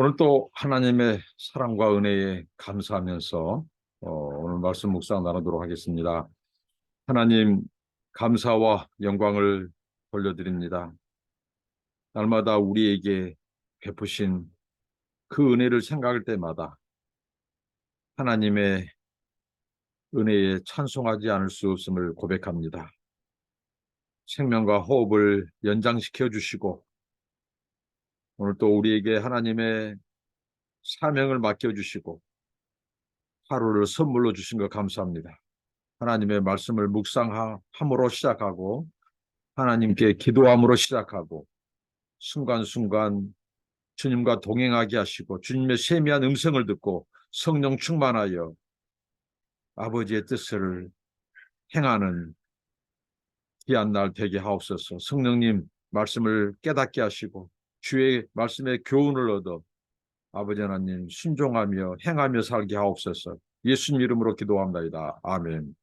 오늘 또 하나님의 사랑과 은혜에 감사하면서 오늘 말씀 묵상 나누도록 하겠습니다. 하나님 감사와 영광을 돌려드립니다. 날마다 우리에게 베푸신 그 은혜를 생각할 때마다 하나님의 은혜에 찬송하지 않을 수 없음을 고백합니다. 생명과 호흡을 연장시켜 주시고 오늘 또 우리에게 하나님의 사명을 맡겨주시고 하루를 선물로 주신 것 감사합니다. 하나님의 말씀을 묵상함으로 시작하고 하나님께 기도함으로 시작하고 순간순간 주님과 동행하게 하시고 주님의 세미한 음성을 듣고 성령 충만하여 아버지의 뜻을 행하는 귀한 날 되게 하옵소서. 성령님 말씀을 깨닫게 하시고 주의 말씀의 교훈을 얻어 아버지 하나님 순종하며 행하며 살게 하옵소서. 예수님 이름으로 기도합니다. 아멘.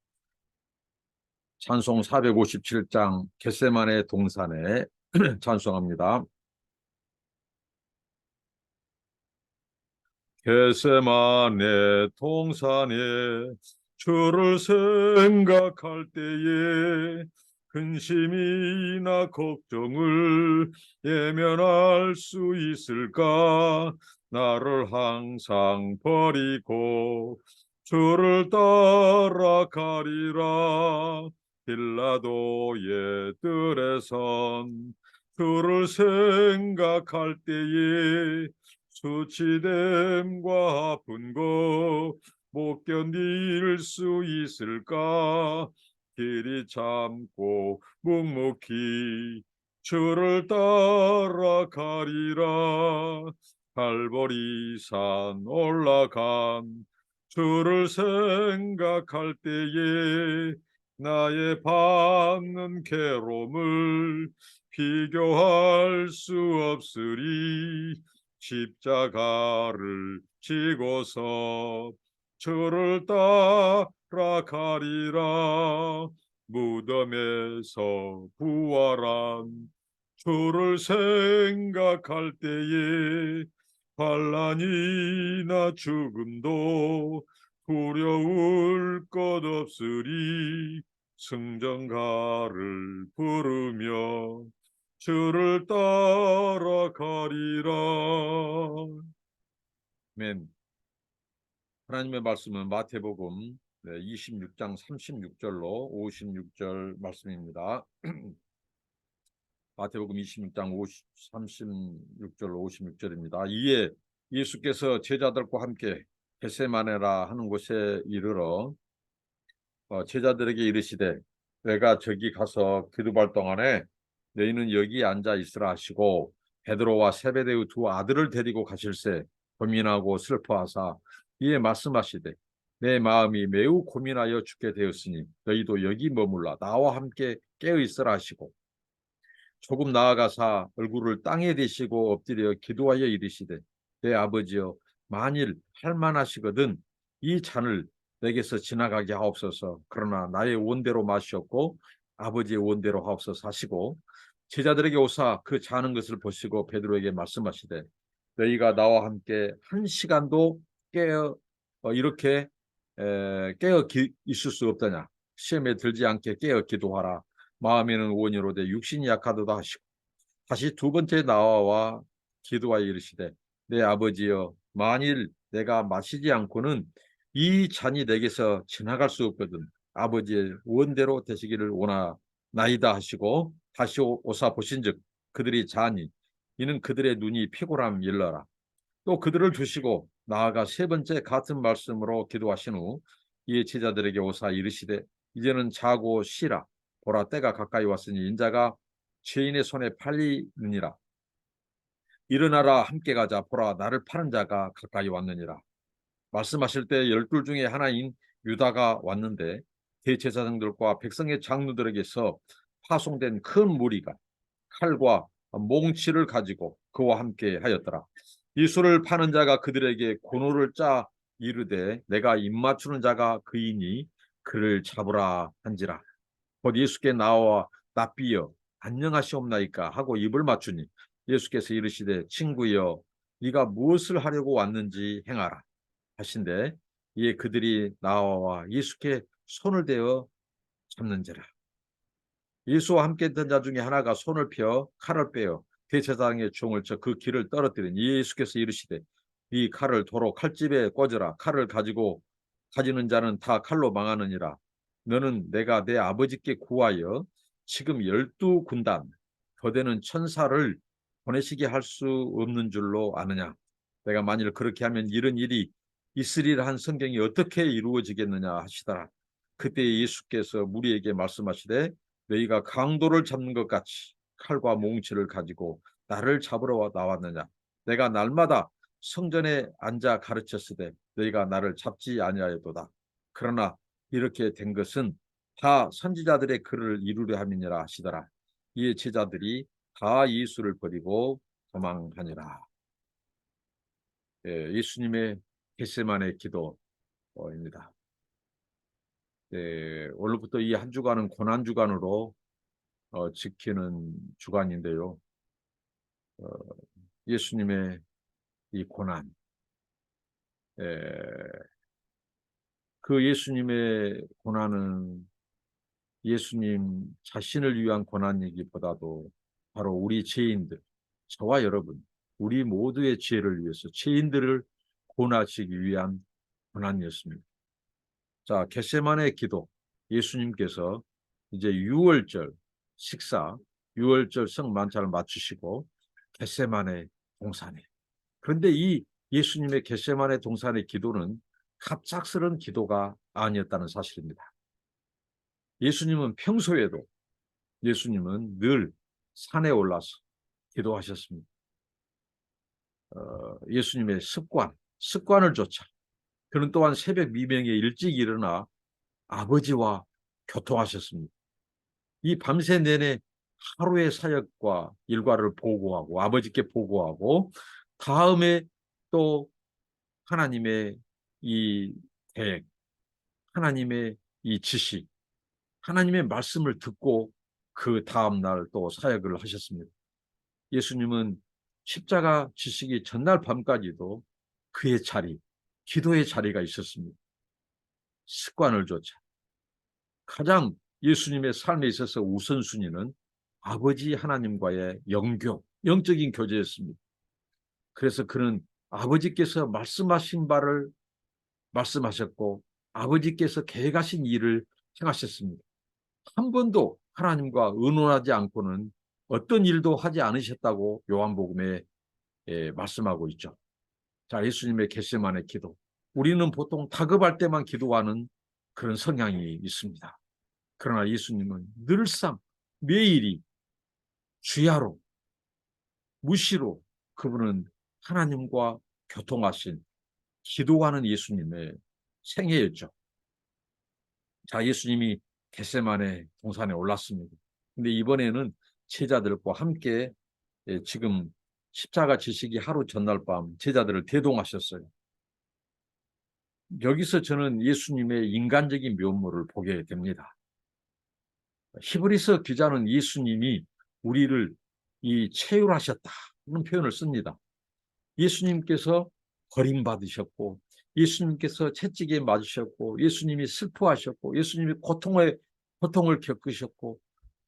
찬송 457장 겟세마네 동산에 찬송합니다. 겟세마네 동산에 주를 생각할 때에 근심이나 걱정을 예면할 수 있을까? 나를 항상 버리고 주를 따라가리라. 빌라도의 뜰에선 주를 생각할 때에 수치됨과 아픈 거 못 견딜 수 있을까? 길이 참고 묵묵히 주를 따라가리라. 갈보리산 올라간 주를 생각할 때에 나의 받는 괴로움을 비교할 수 없으리. 십자가를 지고서 주를 따라가리라. 무덤에서 부활한 주를 생각할 때에 환난이나 죽음도 두려울 것 없으리. 승전가를 부르며 주를 따라가리라. 아멘. 하나님의 말씀은 마태복음 26장 36절로 56절 말씀입니다. 마태복음 26장 36절로 56절입니다. 이에 예수께서 제자들과 함께 겟세마네라 하는 곳에 이르러 제자들에게 이르시되 내가 저기 가서 기도할 동안에 너희는 여기 앉아 있으라 하시고 베드로와 세베대의 두 아들을 데리고 가실새 고민하고 슬퍼하사 이에 말씀하시되 내 마음이 매우 고민하여 죽게 되었으니 너희도 여기 머물라 나와 함께 깨어 있으라 하시고 조금 나아가사 얼굴을 땅에 대시고 엎드려 기도하여 이르시되 내 아버지여 만일 할만하시거든 이 잔을 내게서 지나가게 하옵소서. 그러나 나의 원대로 마시옵고 아버지의 원대로 하옵소서 하시고 제자들에게 오사 그 자는 것을 보시고 베드로에게 말씀하시되 너희가 나와 함께 한 시간도 이렇게 깨어 있을 수 없더냐. 시험에 들지 않게 깨어 기도하라. 마음에는 원이로되 육신이 약하도다 하시고 다시 두 번째 나와 기도하여 이르시되 내 아버지여 만일 내가 마시지 않고는 이 잔이 내게서 지나갈 수 없거든 아버지의 원대로 되시기를 원하나이다 하시고 다시 오사 보신즉 그들이 자니 이는 그들의 눈이 피곤함 일러라. 또 그들을 두시고 나아가 세 번째 같은 말씀으로 기도하신 후 이에 제자들에게 오사 이르시되 이제는 자고 쉬라. 보라 때가 가까이 왔으니 인자가 죄인의 손에 팔리느니라. 일어나라 함께 가자. 보라 나를 파는 자가 가까이 왔느니라. 말씀하실 때 12 중에 하나인 유다가 왔는데 대제사장들과 백성의 장로들에게서 파송된 큰 무리가 칼과 몽치를 가지고 그와 함께 하였더라. 예수를 파는 자가 그들에게 고노를 짜 이르되 내가 입맞추는 자가 그이니 그를 잡으라 한지라. 곧 예수께 나와 납비여 안녕하시옵나이까 하고 입을 맞추니 예수께서 이르시되 친구여 네가 무엇을 하려고 왔는지 행하라 하신대 이에 그들이 나와 예수께 손을 대어 잡는지라. 예수와 함께 있던 자 중에 하나가 손을 펴 칼을 빼어 대제사장의 종을 쳐 그 길을 떨어뜨린 예수께서 이르시되 이 칼을 도로 칼집에 꽂으라. 칼을 가지는 자는 다 칼로 망하느니라. 너는 내가 내 아버지께 구하여 지금 12군단 거대는 천사를 보내시게 할 수 없는 줄로 아느냐. 내가 만일 그렇게 하면 이런 일이 있으리라 한 성경이 어떻게 이루어지겠느냐 하시더라. 그때 예수께서 무리에게 말씀하시되 너희가 강도를 잡는 것 같이 칼과 몽치를 가지고 나를 잡으러 나왔느냐. 내가 날마다 성전에 앉아 가르쳤으되 너희가 나를 잡지 아니하였도다. 그러나 이렇게 된 것은 다 선지자들의 글을 이루려 함이니라 하시더라. 이에 제자들이 다 예수를 버리고 도망하니라. 예수님의 겟세마네 기도입니다. 오늘부터 이 한 주간은 고난 주간으로 지키는 주간인데요. 예수님의 이 고난, 그 예수님의 고난은 예수님 자신을 위한 고난이기보다도 바로 우리 죄인들, 저와 여러분, 우리 모두의 죄를 위해서 죄인들을 구원하시기 위한 고난이었습니다. 자, 겟세마네 기도, 예수님께서 이제 6월절 식사, 6월절 성만찬을 마치시고 겟세마네 동산에. 그런데 이 예수님의 겟세마네 동산의 기도는 갑작스런 기도가 아니었다는 사실입니다. 예수님은 늘 산에 올라서 기도하셨습니다. 예수님의 습관을 쫓아 그는 또한 새벽 미명에 일찍 일어나 아버지와 교통하셨습니다. 이 밤새 내내 하루의 사역과 일과를 보고하고 아버지께 보고하고 다음에 또 하나님의 이 계획, 하나님의 이 지시, 하나님의 말씀을 듣고 그 다음날 또 사역을 하셨습니다. 예수님은 십자가 지시기 전날 밤까지도 그의 자리, 기도의 자리가 있었습니다. 습관을 쫓아. 가장 예수님의 삶에 있어서 우선순위는 아버지 하나님과의 영적인 교제였습니다. 그래서 그는 아버지께서 말씀하신 바를 말씀하셨고 아버지께서 계획하신 일을 행하셨습니다. 한 번도 하나님과 의논하지 않고는 어떤 일도 하지 않으셨다고 요한복음에 말씀하고 있죠. 자, 예수님의 겟세마네 기도. 우리는 보통 다급할 때만 기도하는 그런 성향이 있습니다. 그러나 예수님은 늘상 매일이 주야로 무시로 그분은 하나님과 교통하신 기도하는 예수님의 생애였죠. 자, 예수님이 겟세마네 동산에 올랐습니다. 근데 이번에는 제자들과 함께 지금 십자가 지시기 하루 전날 밤 제자들을 대동하셨어요. 여기서 저는 예수님의 인간적인 면모를 보게 됩니다. 히브리서 기자는 예수님이 우리를 체휼하셨다는 표현을 씁니다. 예수님께서 버림받으셨고 예수님께서 채찍에 맞으셨고 예수님이 슬퍼하셨고 예수님이 고통을 겪으셨고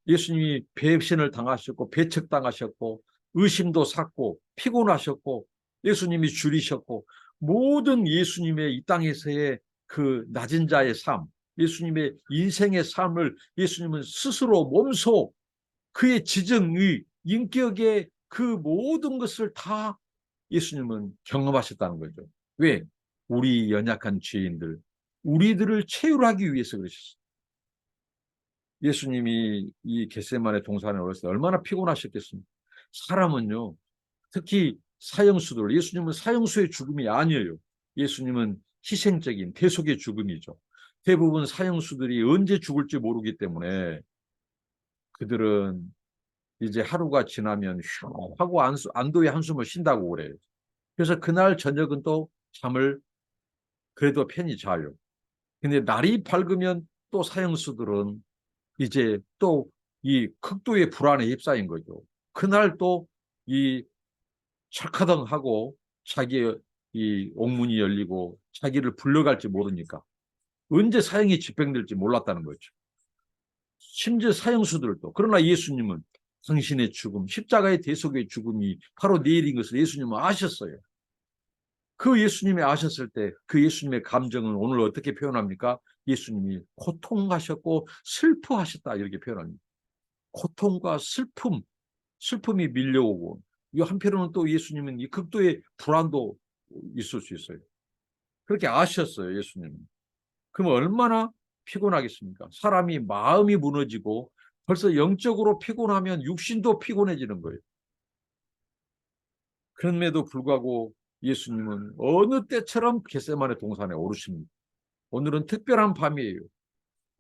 예수님이 배신을 당하셨고 배척당하셨고 의심도 샀고 피곤하셨고 예수님이 줄이셨고 모든 예수님의 이 땅에서의 그 낮은 자의 삶, 예수님의 인생의 삶을 예수님은 스스로 몸소 그의 지정의 인격의 그 모든 것을 다 예수님은 경험하셨다는 거죠. 왜? 우리 연약한 죄인들, 우리들을 체휼하기 위해서 그러셨어요. 예수님이 이 겟세마네 동산에 올랐을 때 얼마나 피곤하셨겠습니까? 사람은요, 특히 사형수들, 예수님은 사형수의 죽음이 아니에요. 예수님은 희생적인 대속의 죽음이죠. 대부분 사형수들이 언제 죽을지 모르기 때문에 그들은 이제 하루가 지나면 휴 하고 안도의 한숨을 쉰다고 그래요. 그래서 그날 저녁은 또 잠을 그래도 편히 자요. 근데 날이 밝으면 또 사형수들은 이제 또 이 극도의 불안에 휩싸인 거죠. 그날 또 이 철커덩하고 자기의 이 옥문이 열리고 자기를 불러갈지 모르니까 언제 사형이 집행될지 몰랐다는 거죠. 심지어 사형수들도. 그러나 예수님은 당신의 죽음, 십자가의 대속의 죽음이 바로 내일인 것을 예수님은 아셨어요. 그 예수님이 아셨을 때 그 예수님의 감정은 오늘 어떻게 표현합니까? 예수님이 고통하셨고 슬퍼하셨다 이렇게 표현합니다. 고통과 슬픔이 밀려오고 이 한편으로는 또 예수님은 이 극도의 불안도 있을 수 있어요. 그렇게 아셨어요, 예수님은. 그럼 얼마나 피곤하겠습니까? 사람이 마음이 무너지고 벌써 영적으로 피곤하면 육신도 피곤해지는 거예요. 그럼에도 불구하고 예수님은 어느 때처럼 겟세마네 동산에 오르십니다. 오늘은 특별한 밤이에요.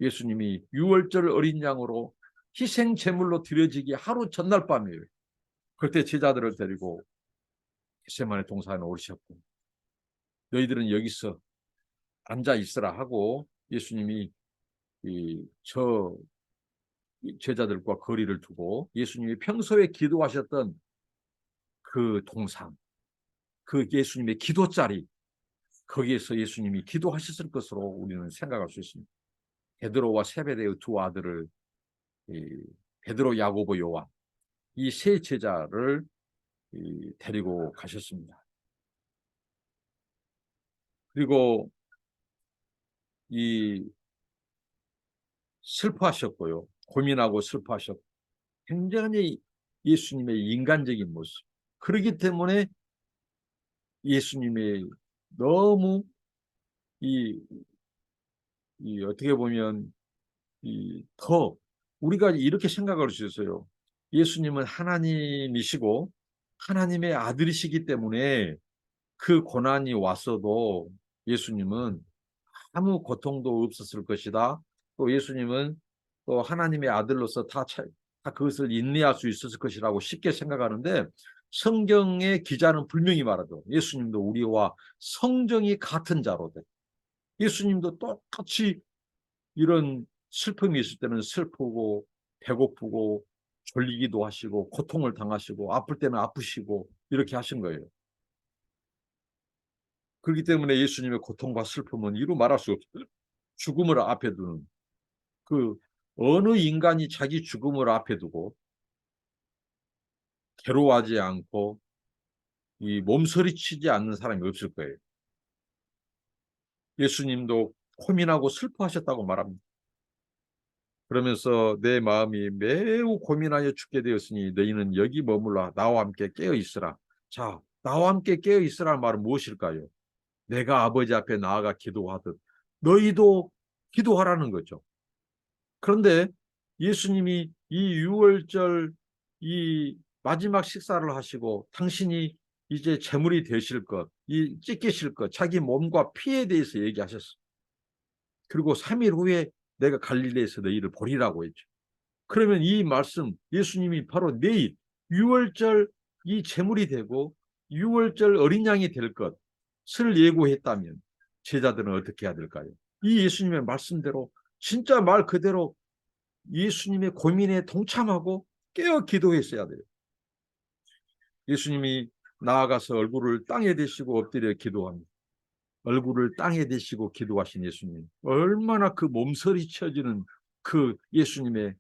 예수님이 유월절 어린 양으로 희생 제물로 드려지기 하루 전날 밤이에요. 그때 제자들을 데리고 겟세마네 동산에 오르셨고 너희들은 여기서 앉아 있으라 하고 예수님이 저 제자들과 거리를 두고 예수님이 평소에 기도하셨던 그 동상, 그 예수님의 기도자리, 거기에서 예수님이 기도하셨을 것으로 우리는 생각할 수 있습니다. 베드로와 세베대의 두 아들을 베드로, 야고보, 요한 이 세 제자를 데리고 가셨습니다. 그리고 이 슬퍼하셨고요. 고민하고 슬퍼하셨고 굉장히 예수님의 인간적인 모습. 그렇기 때문에 예수님의 너무 이 어떻게 보면 더 우리가 이렇게 생각할 수 있어요. 예수님은 하나님이시고 하나님의 아들이시기 때문에 그 고난이 왔어도 예수님은 아무 고통도 없었을 것이다. 또 예수님은 또 하나님의 아들로서 다 그것을 인내할 수 있었을 것이라고 쉽게 생각하는데 성경의 기자는 분명히 말하죠. 예수님도 우리와 성정이 같은 자로 돼. 예수님도 똑같이 이런 슬픔이 있을 때는 슬프고 배고프고 졸리기도 하시고 고통을 당하시고 아플 때는 아프시고 이렇게 하신 거예요. 그렇기 때문에 예수님의 고통과 슬픔은 이루 말할 수 없어요. 죽음을 앞에 두는 그 어느 인간이 자기 죽음을 앞에 두고 괴로워하지 않고 이 몸서리치지 않는 사람이 없을 거예요. 예수님도 고민하고 슬퍼하셨다고 말합니다. 그러면서 내 마음이 매우 고민하여 죽게 되었으니 너희는 여기 머물라 나와 함께 깨어 있으라. 자, 나와 함께 깨어 있으라는 말은 무엇일까요? 내가 아버지 앞에 나아가 기도하듯 너희도 기도하라는 거죠. 그런데 예수님이 이 유월절 이 마지막 식사를 하시고 당신이 이제 제물이 되실 것, 이 찢기실 것, 자기 몸과 피에 대해서 얘기하셨어요. 그리고 3일 후에 내가 갈릴리에서 너희를 보리라고 했죠. 그러면 이 말씀 예수님이 바로 내일 유월절 이 제물이 되고 유월절 어린 양이 될 것을 예고했다면 제자들은 어떻게 해야 될까요? 이 예수님의 말씀대로 진짜 말 그대로 예수님의 고민에 동참하고 깨어 기도했어야 돼요. 예수님이 나아가서 얼굴을 땅에 대시고 엎드려 기도합니다. 얼굴을 땅에 대시고 기도하신 예수님. 얼마나 그 몸서리쳐지는 그 예수님의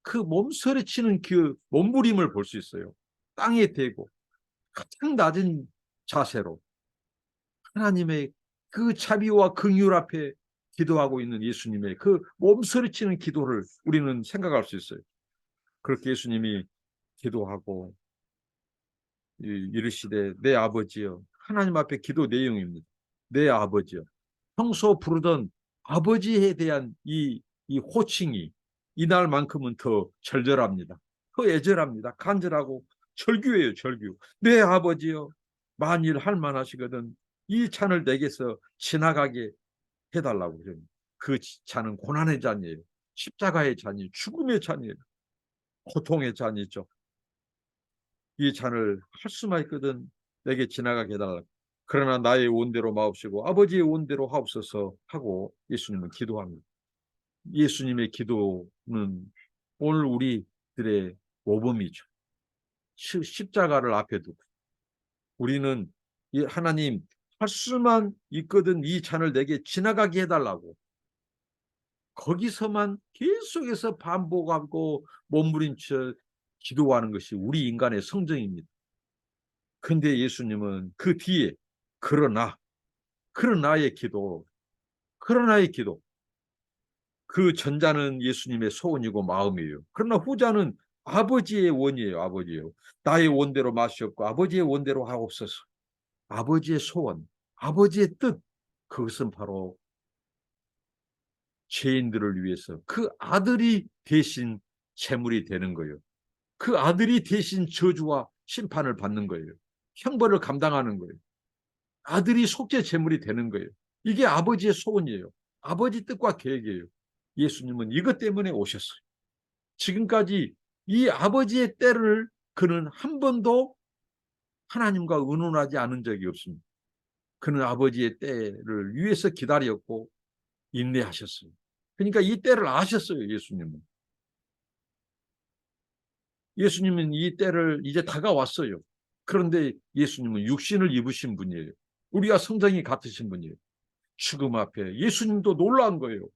그 몸서리치는 그 몸부림을 볼 수 있어요. 땅에 대고 가장 낮은 자세로 하나님의 그 자비와 긍휼 앞에 기도하고 있는 예수님의 그 몸서리치는 기도를 우리는 생각할 수 있어요. 그렇게 예수님이 기도하고 이르시되 내 아버지여 하나님 앞에 기도 내용입니다. 내 아버지여 평소 부르던 아버지에 대한 이 호칭이 이날만큼은 더 절절합니다. 더 애절합니다. 간절하고 절규예요. 절규. 내 아버지여 만일 할 만하시거든 이 잔을 내게서 지나가게 해달라고 그래요. 그 잔은 고난의 잔이에요. 십자가의 잔이 죽음의 잔이에요. 고통의 잔이죠. 이 잔을 할 수만 있거든 내게 지나가게 해달라. 그러나 나의 원대로 마옵시고 아버지의 원대로 하옵소서 하고 예수님은 기도합니다. 예수님의 기도는 오늘 우리들의 모범이죠. 십자가를 앞에 두고 우리는 하나님 할 수만 있거든 이 잔을 내게 지나가게 해달라고 거기서만 계속해서 반복하고 몸부림쳐 기도하는 것이 우리 인간의 성정입니다. 그런데 예수님은 그 뒤에 그러나의 기도 그 전자는 예수님의 소원이고 마음이에요. 그러나 후자는 아버지의 원이에요. 아버지예요. 나의 원대로 마시옵고 아버지의 원대로 하옵소서. 아버지의 소원, 아버지의 뜻, 그것은 바로 죄인들을 위해서 그 아들이 대신 제물이 되는 거예요. 그 아들이 대신 저주와 심판을 받는 거예요. 형벌을 감당하는 거예요. 아들이 속죄 제물이 되는 거예요. 이게 아버지의 소원이에요. 아버지 뜻과 계획이에요. 예수님은 이것 때문에 오셨어요. 지금까지 이 아버지의 때를 그는 한 번도 하나님과 의논하지 않은 적이 없습니다. 그는 아버지의 때를 위해서 기다렸고 인내하셨어요. 그러니까 이 때를 아셨어요. 예수님은 이 때를 이제 다가왔어요. 그런데 예수님은 육신을 입으신 분이에요. 우리가 성정이 같으신 분이에요. 죽음 앞에 예수님도 놀라운 거예요.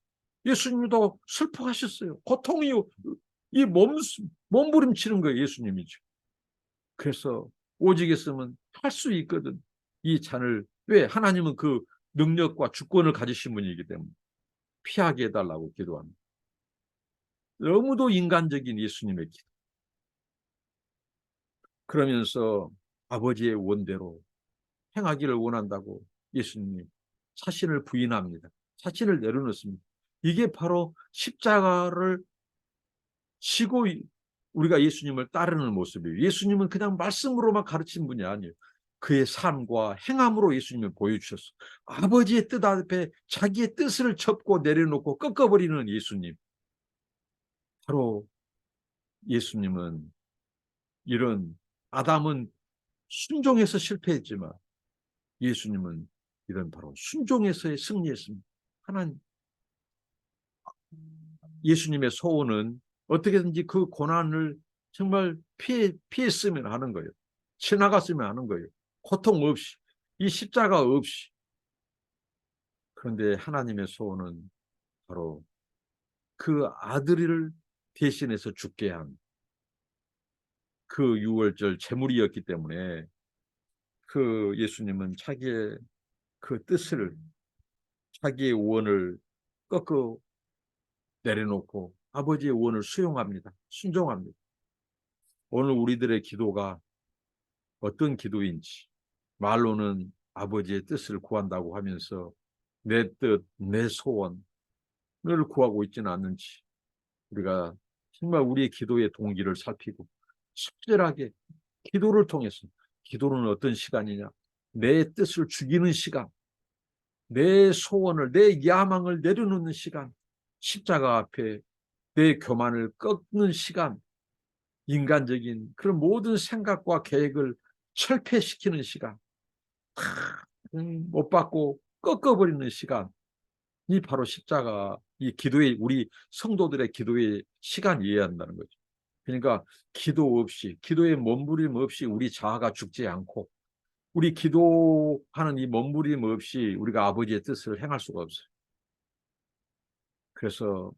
예수님도 슬퍼하셨어요. 고통이 이 몸부림치는 거예요. 예수님이죠. 그래서 오직 있으면 할 수 있거든. 이 잔을 왜 하나님은 그 능력과 주권을 가지신 분이기 때문에 피하게 해달라고 기도합니다. 너무도 인간적인 예수님의 기도. 그러면서 아버지의 원대로 행하기를 원한다고 예수님이 자신을 부인합니다. 자신을 내려놓습니다. 이게 바로 십자가를 지고 우리가 예수님을 따르는 모습이에요. 예수님은 그냥 말씀으로만 가르친 분이 아니에요. 그의 삶과 행함으로 예수님을 보여주셨어. 아버지의 뜻 앞에 자기의 뜻을 접고 내려놓고 꺾어버리는 예수님. 바로 예수님은 이런 아담은 순종해서 실패했지만 예수님은 이런 바로 순종에서의 승리했습니다. 하나님 예수님의 소원은 어떻게든지 그 고난을 정말 피했으면 하는 거예요. 지나갔으면 하는 거예요. 고통 없이 이 십자가 없이. 그런데 하나님의 소원은 바로 그 아들을 대신해서 죽게 한 그 유월절 제물이었기 때문에 그 예수님은 자기의 그 뜻을 자기의 원을 꺾어 내려놓고 아버지의 원을 수용합니다. 순종합니다. 오늘 우리들의 기도가 어떤 기도인지 말로는 아버지의 뜻을 구한다고 하면서 내 뜻, 내 소원을 구하고 있지는 않는지 우리가 정말 우리의 기도의 동기를 살피고 적절하게 기도를 통해서 기도는 어떤 시간이냐? 내 뜻을 죽이는 시간, 내 소원을, 내 야망을 내려놓는 시간, 십자가 앞에 내 교만을 꺾는 시간, 인간적인 그런 모든 생각과 계획을 철폐시키는 시간, 못 받고 꺾어버리는 시간이 바로 십자가 이 기도의 우리 성도들의 기도의 시간이어야 한다는 거죠. 그러니까 기도 없이 기도의 몸부림 없이 우리 자아가 죽지 않고 우리 기도하는 이 몸부림 없이 우리가 아버지의 뜻을 행할 수가 없어요. 그래서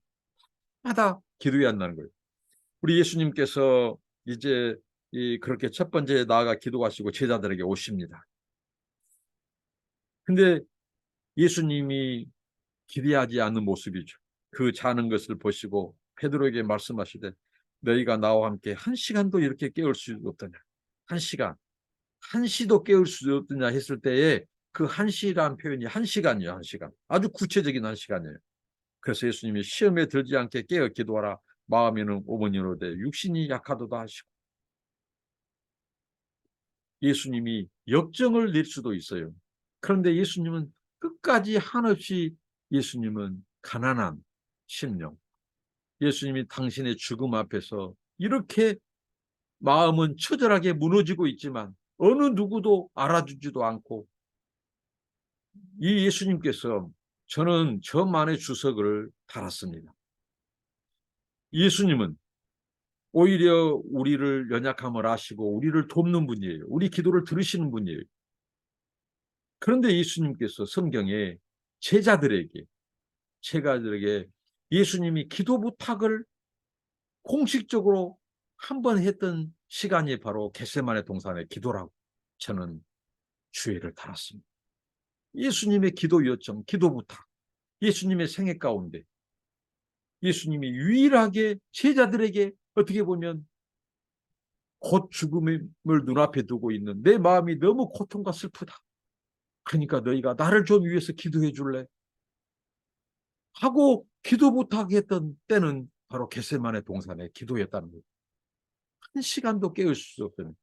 마다 기도해야 한다는 거예요. 우리 예수님께서 이제 그렇게 첫 번째 나아가 기도하시고 제자들에게 오십니다. 근데 예수님이 기대하지 않는 모습이죠. 그 자는 것을 보시고 베드로에게 말씀하시되 너희가 나와 함께 한 시간도 이렇게 깨울 수 없더냐. 한 시간. 한 시도 깨울 수 없더냐 했을 때에 그 한 시라는 표현이 한 시간이에요. 한 시간. 아주 구체적인 한 시간이에요. 그래서 예수님이 시험에 들지 않게 깨어 기도하라. 마음에는 오번이로되 육신이 약하도다 하시고 예수님이 역정을 낼 수도 있어요. 그런데 예수님은 끝까지 한없이 예수님은 가난한 심령. 예수님이 당신의 죽음 앞에서 이렇게 마음은 처절하게 무너지고 있지만 어느 누구도 알아주지도 않고 이 예수님께서 저는 저만의 주석을 달았습니다. 예수님은 오히려 우리를 연약함을 아시고 우리를 돕는 분이에요. 우리 기도를 들으시는 분이에요. 그런데 예수님께서 성경에 제자들에게 예수님이 기도 부탁을 공식적으로 한 번 했던 시간이 바로 겟세마네 동산의 기도라고 저는 주의를 달았습니다. 예수님의 기도 요청, 기도 부탁, 예수님의 생애 가운데 예수님이 유일하게 제자들에게 어떻게 보면 곧 죽음을 눈앞에 두고 있는 내 마음이 너무 고통과 슬프다. 그러니까 너희가 나를 좀 위해서 기도해 줄래? 하고 기도 부탁했던 때는 바로 겟세마네 동산의 기도였다는 거예요. 한 시간도 깨울 수 없던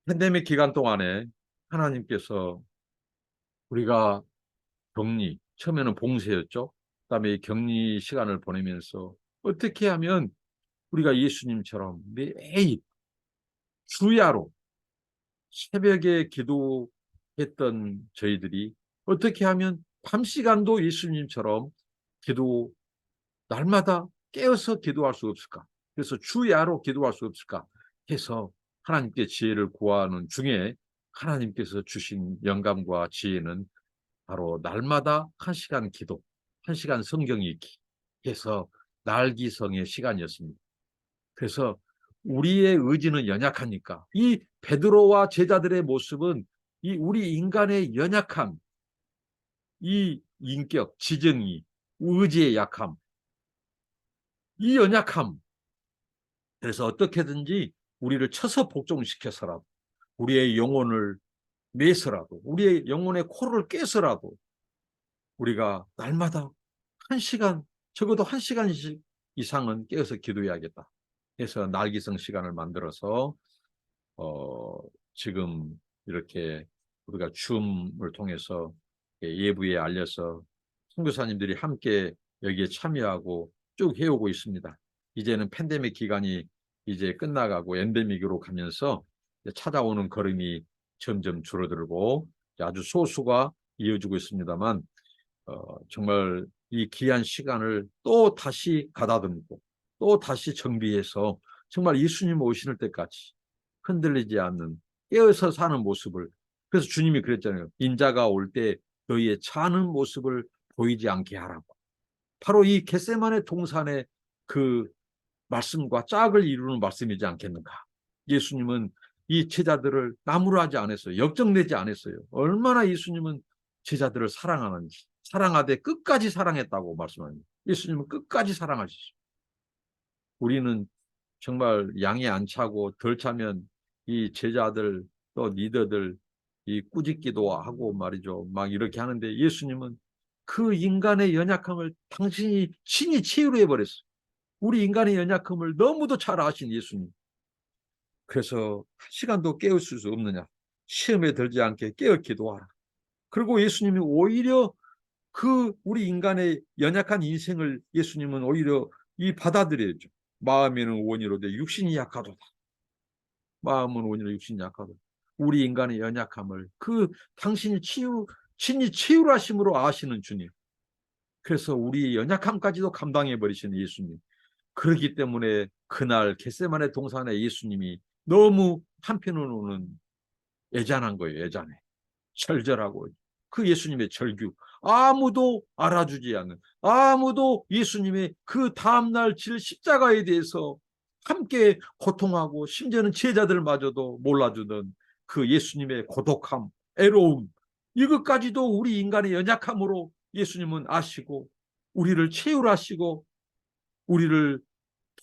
팬데믹 기간 동안에 하나님께서 우리가 격리, 처음에는 봉쇄였죠. 그다음에 이 격리 시간을 보내면서 어떻게 하면 우리가 예수님처럼 매일 주야로 새벽에 기도했던 저희들이 어떻게 하면 밤 시간도 예수님처럼 기도 날마다 깨어서 기도할 수 없을까? 그래서 주야로 기도할 수 없을까? 해서 하나님께 지혜를 구하는 중에 하나님께서 주신 영감과 지혜는 바로 날마다 1시간 기도, 1시간 성경 읽기 해서 날기성의 시간이었습니다. 그래서 우리의 의지는 연약하니까 이 베드로와 제자들의 모습은 이 우리 인간의 연약함, 이 인격, 지정이, 의지의 약함, 이 연약함. 그래서 어떻게든지 우리를 쳐서 복종시켜서라도 우리의 영혼을 내서라도 우리의 영혼의 코를 깨서라도 우리가 날마다 1시간, 적어도 1시간씩 이상은 깨어서 기도해야겠다 해서 날기성 시간을 만들어서 지금 이렇게 우리가 줌을 통해서 예부에 알려서 선교사님들이 함께 여기에 참여하고 쭉 해오고 있습니다. 이제는 팬데믹 기간이 이제 끝나가고 엔데믹으로 가면서 찾아오는 걸음이 점점 줄어들고 아주 소수가 이어지고 있습니다만 정말 이 귀한 시간을 또 다시 가다듬고 또 다시 정비해서 정말 예수님 오시는 때까지 흔들리지 않는 깨어서 사는 모습을, 그래서 주님이 그랬잖아요. 인자가 올 때 너희의 차는 모습을 보이지 않게 하라고. 바로 이 겟세마네 동산의 그 말씀과 짝을 이루는 말씀이지 않겠는가. 예수님은 이 제자들을 나무라지 않았어요. 역정내지 않았어요. 얼마나 예수님은 제자들을 사랑하는지, 사랑하되 끝까지 사랑했다고 말씀합니다. 예수님은 끝까지 사랑하시죠. 우리는 정말 양이 안 차고 덜 차면 이 제자들 또 리더들 이 꾸짖기도 하고 말이죠. 막 이렇게 하는데 예수님은 그 인간의 연약함을 당신이 친히 치유해 버렸어요. 우리 인간의 연약함을 너무도 잘 아신 예수님. 그래서 한 시간도 깨울 수 없느냐. 시험에 들지 않게 깨어 기도하라. 그리고 예수님이 오히려 그 우리 인간의 연약한 인생을 예수님은 오히려 이 받아들여야죠. 마음에는 원이로되 육신이 약하도다. 마음은 원이로 육신이 약하도다. 우리 인간의 연약함을 그 당신이 친히 치유하심으로 아시는 주님. 그래서 우리 연약함까지도 감당해 버리시는 예수님. 그렇기 때문에 그날 겟세마네 동산에 예수님이 너무 한편으로는 애잔한 거예요. 애잔해. 절절하고 그 예수님의 절규, 아무도 알아주지 않는, 아무도 예수님의 그 다음날 질 십자가에 대해서 함께 고통하고 심지어는 제자들마저도 몰라주던 그 예수님의 고독함, 애로움, 이것까지도 우리 인간의 연약함으로 예수님은 아시고 우리를 채울하시고 우리를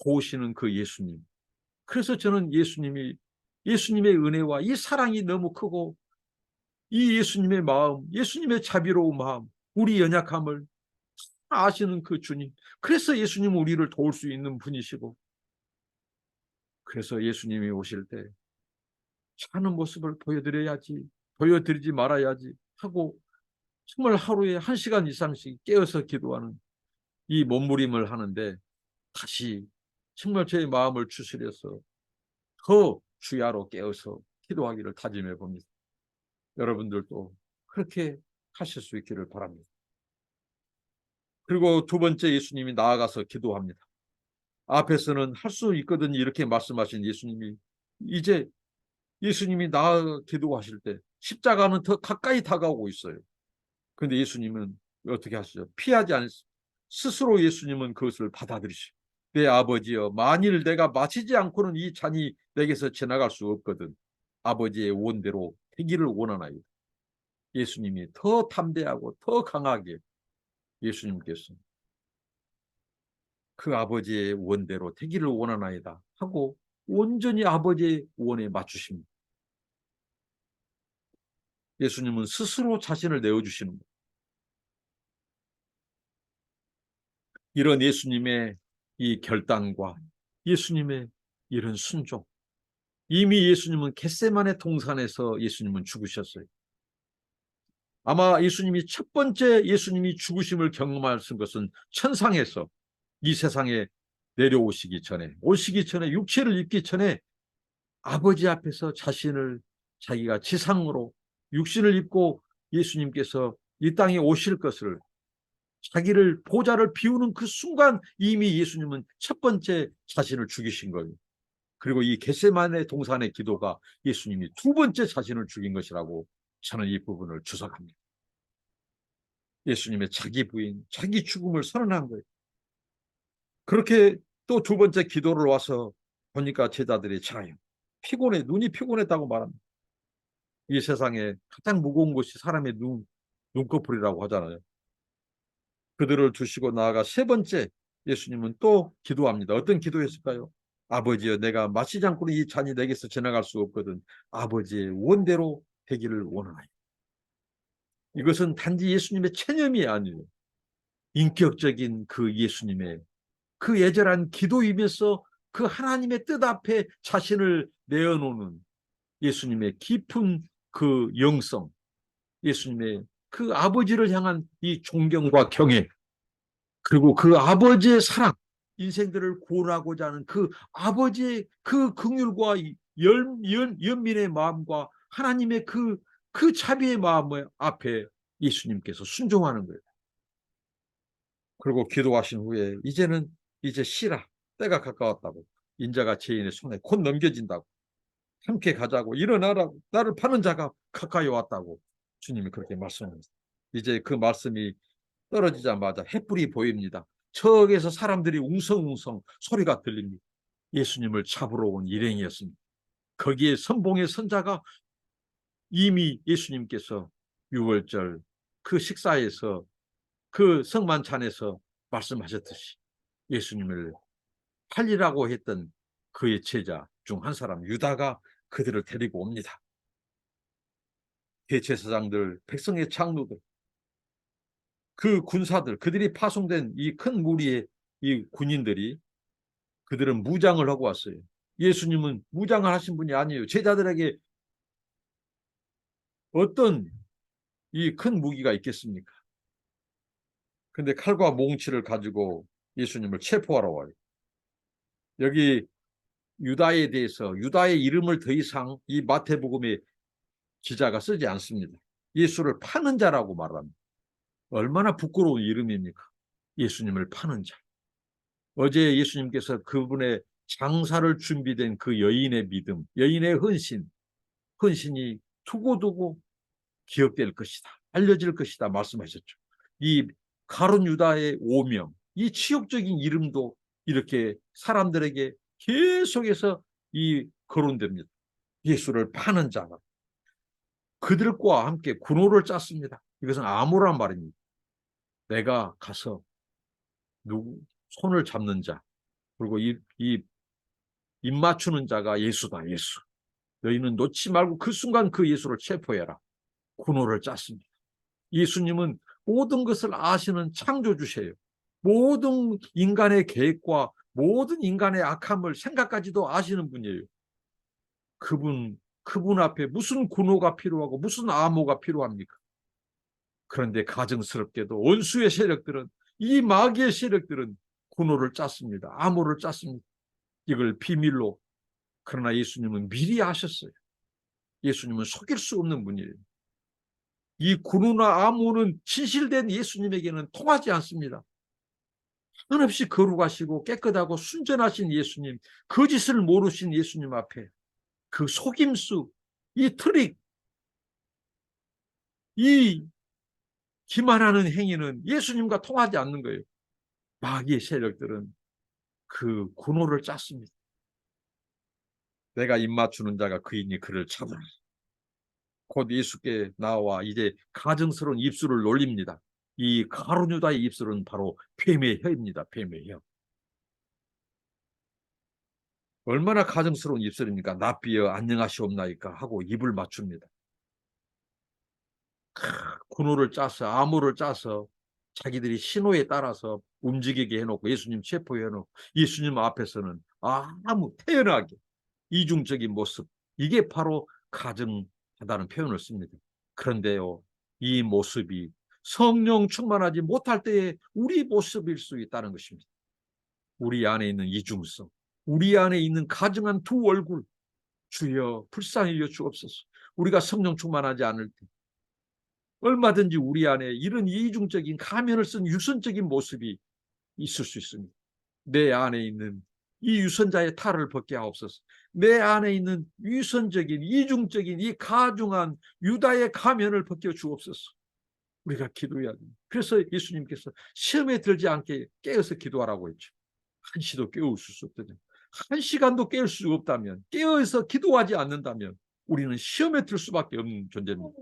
도우시는 그 예수님. 그래서 저는 예수님의 은혜와 이 사랑이 너무 크고 이 예수님의 마음, 예수님의 자비로운 마음, 우리 연약함을 아시는 그 주님. 그래서 예수님은 우리를 도울 수 있는 분이시고, 그래서 예수님이 오실 때 사는 모습을 보여드리지 말아야지 하고 정말 하루에 1시간 이상씩 깨어서 기도하는 이 몸부림을 하는데 다시 정말 제 마음을 추스려서 더 주야로 깨어서 기도하기를 다짐해 봅니다. 여러분들도 그렇게 하실 수 있기를 바랍니다. 그리고 두 번째, 예수님이 나아가서 기도합니다. 앞에서는 할 수 있거든 이렇게 말씀하신 예수님이 이제 예수님이 나아가 기도하실 때 십자가는 더 가까이 다가오고 있어요. 그런데 예수님은 어떻게 하시죠? 피하지 않습니다. 스스로 예수님은 그것을 받아들이시고, 내 아버지여, 만일 내가 마시지 않고는 이 잔이 내게서 지나갈 수 없거든. 아버지의 원대로 되기를 원하나이다. 예수님이 더 담대하고 더 강하게 예수님께서 그 아버지의 원대로 되기를 원하나이다 하고 온전히 아버지의 원에 맞추십니다. 예수님은 스스로 자신을 내어주시는 거예요. 이런 예수님의 이 결단과 예수님의 이런 순종, 이미 예수님은 겟세마네 동산에서 예수님은 죽으셨어요. 아마 예수님이 첫 번째 예수님이 죽으심을 경험하신 것은 천상에서 이 세상에 내려오시기 전에, 오시기 전에, 육체를 입기 전에 아버지 앞에서 자신을, 자기가 지상으로 육신을 입고 예수님께서 이 땅에 오실 것을, 자기를 보좌를 비우는 그 순간 이미 예수님은 첫 번째 자신을 죽이신 거예요. 그리고 이 겟세마네 동산의 기도가 예수님이 두 번째 자신을 죽인 것이라고 저는 이 부분을 주석합니다. 예수님의 자기 부인, 자기 죽음을 선언한 거예요. 그렇게 또 두 번째 기도를 와서 보니까 제자들이 자요. 피곤해, 눈이 피곤했다고 말합니다. 이 세상에 가장 무거운 것이 사람의 눈꺼풀이라고 하잖아요. 그들을 두시고 나아가 세 번째 예수님은 또 기도합니다. 어떤 기도였을까요? 아버지여, 내가 마시지 않고는 이 잔이 내게서 지나갈 수 없거든. 아버지의 원대로 되기를 원하나이다. 이것은 단지 예수님의 체념이 아니에요. 인격적인 그 예수님의 그 애절한 기도이면서 그 하나님의 뜻 앞에 자신을 내어놓는 예수님의 깊은 그 영성, 예수님의 그 아버지를 향한 이 존경과 경애, 그리고 그 아버지의 사랑, 인생들을 구원하고자 하는 그 아버지의 그 긍휼과 연민의 마음과 하나님의 그 자비의 마음 앞에 예수님께서 순종하는 거예요. 그리고 기도하신 후에 이제 쉬라, 때가 가까웠다고, 인자가 죄인의 손에 곧 넘겨진다고, 함께 가자고, 일어나라고, 나를 파는 자가 가까이 왔다고 주님이 그렇게 말씀합니다. 이제 그 말씀이 떨어지자마자 햇불이 보입니다. 저기에서 사람들이 웅성웅성 소리가 들립니다. 예수님을 잡으러 온 일행이었습니다. 거기에 선봉의 선자가 이미 예수님께서 유월절 그 식사에서 그 성만찬에서 말씀하셨듯이 예수님을 팔리라고 했던 그의 제자 중 한 사람 유다가 그들을 데리고 옵니다. 대제사장들, 백성의 장로들, 그 군사들, 그들이 파송된 이 큰 무리의 이 군인들이, 그들은 무장을 하고 왔어요. 예수님은 무장을 하신 분이 아니에요. 제자들에게 어떤 이 큰 무기가 있겠습니까? 근데 칼과 몽치를 가지고 예수님을 체포하러 와요. 여기 유다에 대해서 유다의 이름을 더 이상 이 마태복음의 기자가 쓰지 않습니다. 예수를 파는 자라고 말합니다. 얼마나 부끄러운 이름입니까? 예수님을 파는 자. 어제 예수님께서 그분의 장사를 준비된 그 여인의 믿음, 여인의 헌신이 두고두고 기억될 것이다, 알려질 것이다 말씀하셨죠. 이 가룟 유다의 오명, 이 치욕적인 이름도 이렇게 사람들에게 계속해서 이 거론됩니다. 예수를 파는 자가 그들과 함께 군호를 짰습니다. 이것은 암호란 말입니다. 내가 가서 누구 손을 잡는 자, 그리고 입 맞추는 자가 예수다, 예수. 너희는 놓지 말고 그 순간 그 예수를 체포해라. 군호를 짰습니다. 예수님은 모든 것을 아시는 창조주세요. 모든 인간의 계획과 모든 인간의 악함을, 생각까지도 아시는 분이에요. 그분 앞에 무슨 군호가 필요하고 무슨 암호가 필요합니까? 그런데 가증스럽게도 원수의 세력들은, 이 마귀의 세력들은 군호를 짰습니다. 암호를 짰습니다. 이걸 비밀로. 그러나 예수님은 미리 아셨어요. 예수님은 속일 수 없는 분이에요. 이 군호나 암호는 진실된 예수님에게는 통하지 않습니다. 한없이 거룩하시고 깨끗하고 순전하신 예수님, 거짓을 모르신 예수님 앞에 그 속임수, 이 트릭, 이 기만하는 행위는 예수님과 통하지 않는 거예요. 마귀의 세력들은 그 군호를 짰습니다. 내가 입맞추는 자가 그이니 그를 찾아라. 곧 예수께 나와 이제 가증스러운 입술을 놀립니다. 이 가룟 유다의 입술은 바로 뱀의 혀입니다. 뱀의 혀. 얼마나 가증스러운 입술입니까? 납비여 안녕하시옵나이까 하고 입을 맞춥니다. 군호를 짜서 암호를 짜서 자기들이 신호에 따라서 움직이게 해놓고 예수님 체포해놓고 예수님 앞에서는 아무 태연하게 이중적인 모습, 이게 바로 가증하다는 표현을 씁니다. 그런데요, 이 모습이 성령 충만하지 못할 때의 우리 모습일 수 있다는 것입니다. 우리 안에 있는 이중성, 우리 안에 있는 가증한 두 얼굴, 주여 불쌍히 여겨 주옵소서. 우리가 성령 충만하지 않을 때 얼마든지 우리 안에 이런 이중적인 가면을 쓴 유선적인 모습이 있을 수 있습니다. 내 안에 있는 이 유선자의 탈을 벗게 하옵소서. 내 안에 있는 유선적인 이중적인 이 가중한 유다의 가면을 벗겨 주옵소서. 우리가 기도해야 됩니다. 그래서 예수님께서 시험에 들지 않게 깨어서 기도하라고 했죠. 한시도 깨울 수 없다면, 한 시간도 깨울 수 없다면, 깨어서 기도하지 않는다면 우리는 시험에 들 수밖에 없는 존재입니다.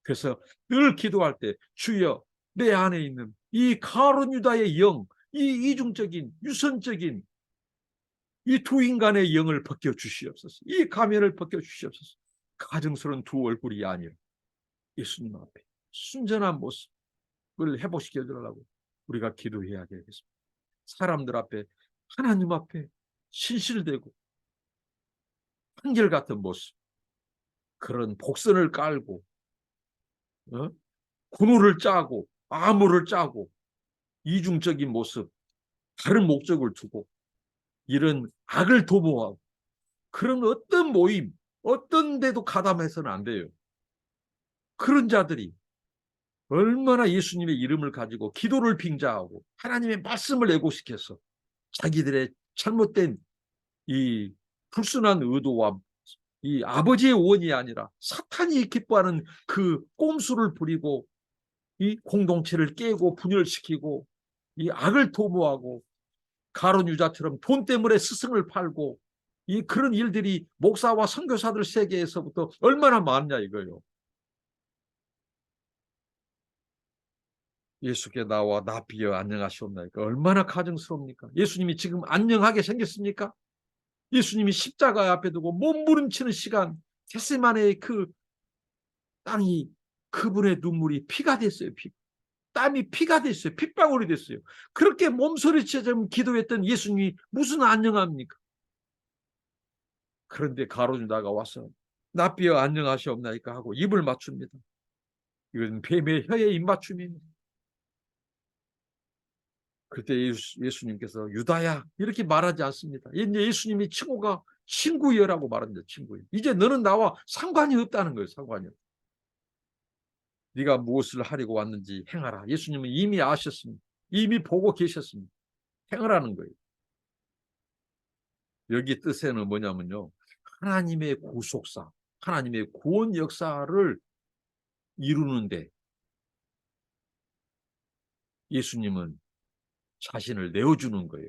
그래서 늘 기도할 때 주여 내 안에 있는 이 가룟 유다의 영, 이 이중적인 유선적인 이 두 인간의 영을 벗겨 주시옵소서. 이 가면을 벗겨 주시옵소서. 가증스러운 두 얼굴이 아니라 예수님 앞에 순전한 모습을 회복시켜 주려고 우리가 기도해야 되겠습니다. 사람들 앞에, 하나님 앞에 신실되고 한결같은 모습, 그런 복선을 깔고 군호를 짜고 암호를 짜고 이중적인 모습, 다른 목적을 두고 이런 악을 도모하고 그런 어떤 모임, 어떤 데도 가담해서는 안 돼요. 그런 자들이 얼마나 예수님의 이름을 가지고 기도를 빙자하고 하나님의 말씀을 애고시켜서 자기들의 잘못된 이 불순한 의도와 이 아버지의 원이 아니라 사탄이 기뻐하는 그 꼼수를 부리고 이 공동체를 깨고 분열시키고 이 악을 도모하고 가룟 유다처럼 돈 때문에 스승을 팔고 이 그런 일들이 목사와 선교사들 세계에서부터 얼마나 많냐 이거요. 예수께 나와 납비여 안녕하시옵나이까. 얼마나 가증스럽습니까? 예수님이 지금 안녕하게 생겼습니까? 예수님이 십자가 앞에 두고 몸부림치는 시간, 겟세마네의 그 땅이 그분의 눈물이 피가 됐어요. 땀이 피가 됐어요. 핏방울이 됐어요. 그렇게 몸소리쳐 기도했던 예수님이 무슨 안녕합니까? 그런데 가룟 유다가 와서 납비여 안녕하시옵나이까 하고 입을 맞춥니다. 이건 뱀의 혀에 입맞춤입니다. 그때 예수님께서 유다야 이렇게 말하지 않습니다. 이제 예수님이 칭호가 친구여라고 말합니다. 친구여. 이제 너는 나와 상관이 없다는 거예요. 상관이 없다. 네가 무엇을 하려고 왔는지 행하라. 예수님은 이미 아셨습니다. 이미 보고 계셨습니다. 행하라는 거예요. 여기 뜻에는 뭐냐면요. 하나님의 구속사, 하나님의 구원 역사를 이루는데 예수님은 자신을 내어주는 거예요.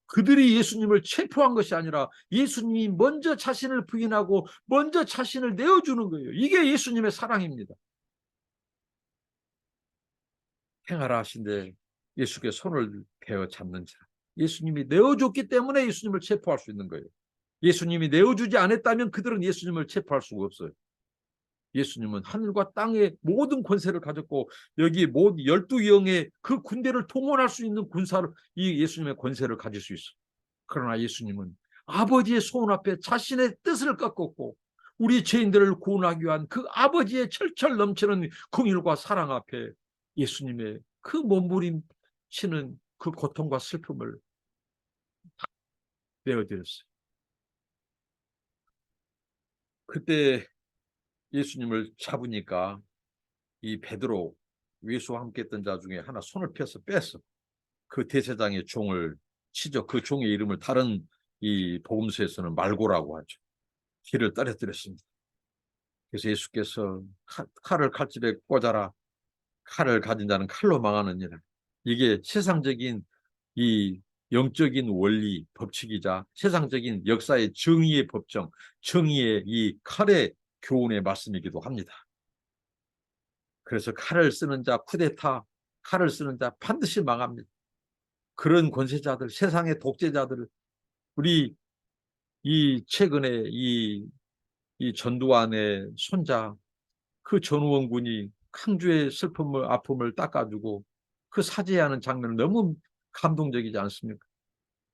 그들이 예수님을 체포한 것이 아니라 예수님이 먼저 자신을 부인하고 먼저 자신을 내어주는 거예요. 이게 예수님의 사랑입니다. 행하라 하신데 예수께 손을 베어 잡는 자. 예수님이 내어줬기 때문에 예수님을 체포할 수 있는 거예요. 예수님이 내어주지 않았다면 그들은 예수님을 체포할 수가 없어요. 예수님은 하늘과 땅의 모든 권세를 가졌고 여기 모든 12영의 그 군대를 동원할 수 있는 군사를 이 예수님의 권세를 가질 수 있어요. 그러나 예수님은 아버지의 소원 앞에 자신의 뜻을 꺾었고 우리 죄인들을 구원하기 위한 그 아버지의 철철 넘치는 긍휼과 사랑 앞에 예수님의 그 몸부림치는 그 고통과 슬픔을 내어드렸어요. 그때 예수님을 잡으니까 이 베드로 예수와 함께 했던 자 중에 하나 손을 펴서 뺐어. 그 대제장의 종을 치죠. 그 종의 이름을 다른 이 복음서에서는 말고라고 하죠. 귀를 떨어뜨렸습니다. 그래서 예수께서 칼을 칼집에 꽂아라. 칼을 가진 자는 칼로 망하느니라. 이게 세상적인 이 영적인 원리 법칙이자 세상적인 역사의 정의의 법정, 정의의 이 칼의 교훈의 말씀이기도 합니다. 그래서 칼을 쓰는 자 쿠데타, 칼을 쓰는 자 반드시 망합니다. 그런 권세자들, 세상의 독재자들, 우리 이 최근에 이 전두환의 손자 그 전우원 군이 강주의 슬픔을 아픔을 닦아주고 그 사죄하는 장면은 너무 감동적이지 않습니까?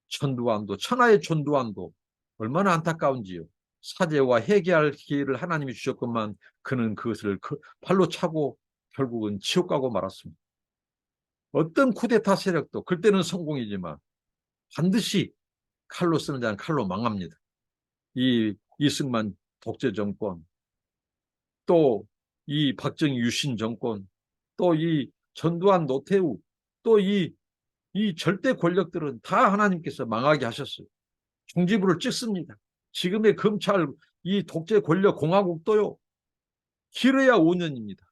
전두환도 천하의 전두환도 얼마나 안타까운지요. 사죄와 회개할 기회를 하나님이 주셨건만 그는 그것을 발로 차고 결국은 지옥 가고 말았습니다. 어떤 쿠데타 세력도 그때는 성공이지만 반드시 칼로 쓰는 자는 칼로 망합니다. 이 이승만 독재 정권, 또 이 박정희 유신 정권, 또 이 전두환 노태우, 또 이 절대 권력들은 다 하나님께서 망하게 하셨어요. 종지부를 찍습니다. 지금의 검찰 이 독재 권력 공화국도요. 길어야 5년입니다.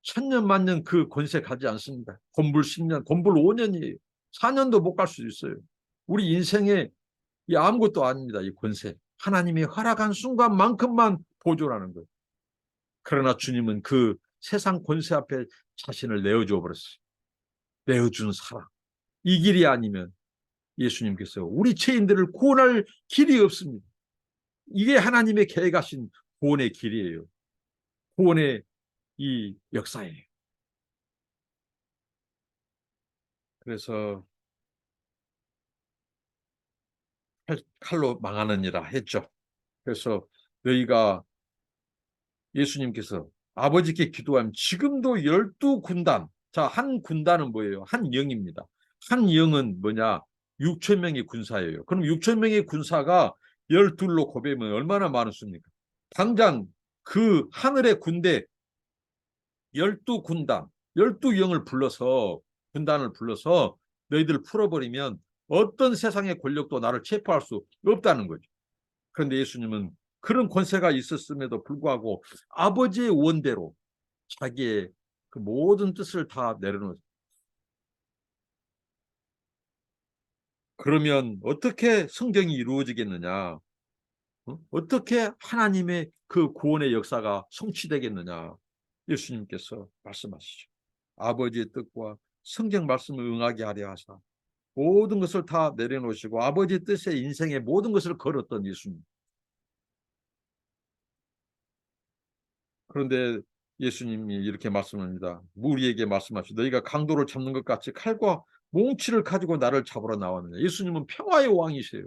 1000년 만년 그 권세 가지 않습니다. 곤불 10년, 곤불 5년이에요. 4년도 못 갈 수도 있어요. 우리 인생에 이 아무것도 아닙니다. 이 권세. 하나님이 허락한 순간만큼만 보존하는 거예요. 그러나 주님은 그 세상 권세 앞에 자신을 내어줘 버렸어요. 내어준 사랑. 이 길이 아니면 예수님께서 우리 죄인들을 구원할 길이 없습니다. 이게 하나님의 계획하신 구원의 길이에요. 구원의 이 역사예요. 그래서 칼로 망하느니라 했죠. 그래서 너희가 예수님께서 아버지께 기도하면 지금도 12군단, 자, 한 군단은 뭐예요? 한 영입니다. 한 영은 뭐냐? 6천 명의 군사예요. 그럼 6천 명의 군사가 12로 곱하면 얼마나 많습니까? 당장 그 하늘의 군대 12군단, 12영을 불러서 군단을 불러서 너희들 풀어버리면 어떤 세상의 권력도 나를 체포할 수 없다는 거죠. 그런데 예수님은 그런 권세가 있었음에도 불구하고 아버지의 원대로 자기의 그 모든 뜻을 다 내려놓았어요. 그러면 어떻게 성경이 이루어지겠느냐? 어떻게 하나님의 그 구원의 역사가 성취되겠느냐? 예수님께서 말씀하시죠. 아버지의 뜻과 성경 말씀을 응하게 하려 하사 모든 것을 다 내려놓으시고 아버지의 뜻에 인생의 모든 것을 걸었던 예수님. 그런데 예수님이 이렇게 말씀합니다. 무리에게 말씀하시죠. 너희가 강도를 잡는 것 같이 칼과 몽치를 가지고 나를 잡으러 나왔느냐. 예수님은 평화의 왕이세요.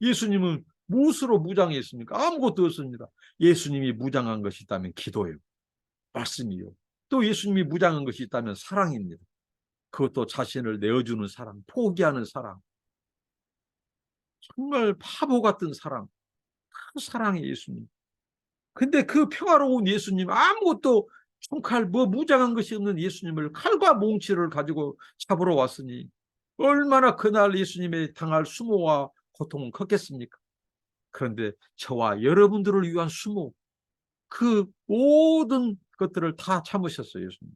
예수님은 무엇으로 무장했습니까? 아무것도 없습니다. 예수님이 무장한 것이 있다면 기도예요. 말씀이요. 또 예수님이 무장한 것이 있다면 사랑입니다. 그것도 자신을 내어주는 사랑, 포기하는 사랑. 정말 바보 같은 사랑. 그 사랑이 예수님. 근데 그 평화로운 예수님, 아무것도 총칼 무장한 것이 없는 예수님을 칼과 몽치를 가지고 잡으러 왔으니 얼마나 그날 예수님의 당할 수모와 고통은 컸겠습니까? 그런데 저와 여러분들을 위한 수모, 그 모든 것들을 다 참으셨어요. 예수님.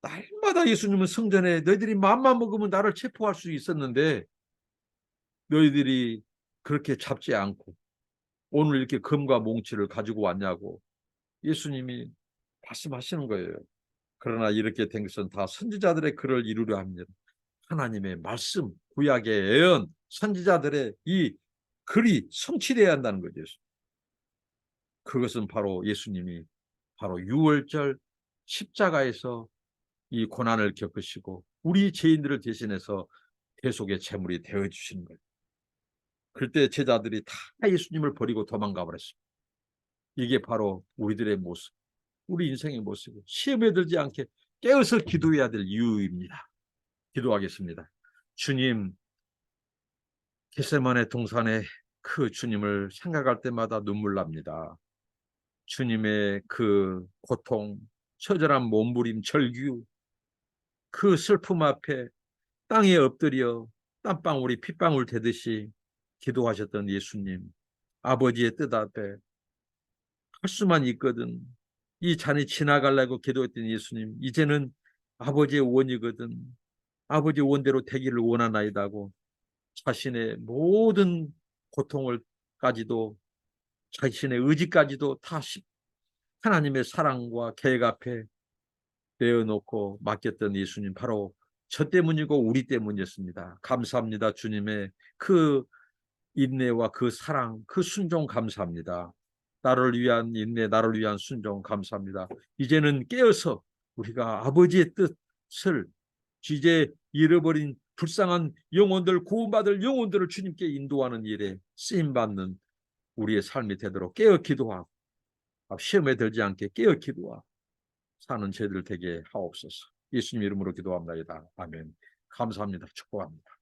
날마다 예수님은 성전에 너희들이 맘만 먹으면 나를 체포할 수 있었는데 너희들이 그렇게 잡지 않고 오늘 이렇게 금과 몽치를 가지고 왔냐고 예수님이 말씀하시는 거예요. 그러나 이렇게 된 것은 다 선지자들의 글을 이루려 합니다. 하나님의 말씀, 구약의 예언, 선지자들의 이 글이 성취되어야 한다는 거죠. 그것은 바로 예수님이 바로 유월절 십자가에서 이 고난을 겪으시고 우리 죄인들을 대신해서 대속의 제물이 되어주시는 거예요. 그때 제자들이 다 예수님을 버리고 도망가 버렸습니다. 이게 바로 우리들의 모습, 우리 인생의 모습이고 시험에 들지 않게 깨어서 기도해야 될 이유입니다. 기도하겠습니다. 주님, 겟세마네 동산에 그 주님을 생각할 때마다 눈물 납니다. 주님의 그 고통, 처절한 몸부림, 절규, 그 슬픔 앞에 땅에 엎드려 땀방울이 핏방울 되듯이 기도하셨던 예수님. 아버지의 뜻 앞에 할 수만 있거든. 이 잔이 지나가려고 기도했던 예수님, 이제는 아버지의 원이거든. 아버지 원대로 되기를 원하나이다고 자신의 모든 고통을까지도 자신의 의지까지도 다 하나님의 사랑과 계획 앞에 내어놓고 맡겼던 예수님, 바로 저 때문이고 우리 때문이었습니다. 감사합니다. 주님의 그 인내와 그 사랑, 그 순종 감사합니다. 나를 위한 인내, 나를 위한 순종 감사합니다. 이제는 깨어서 우리가 아버지의 뜻을, 이제 잃어버린 불쌍한 영혼들, 구원받을 영혼들을 주님께 인도하는 일에 쓰임받는 우리의 삶이 되도록 깨어 기도하고, 시험에 들지 않게 깨어 기도하고 사는 저희들 되게 하옵소서. 예수님 이름으로 기도합니다. 아멘. 감사합니다. 축복합니다.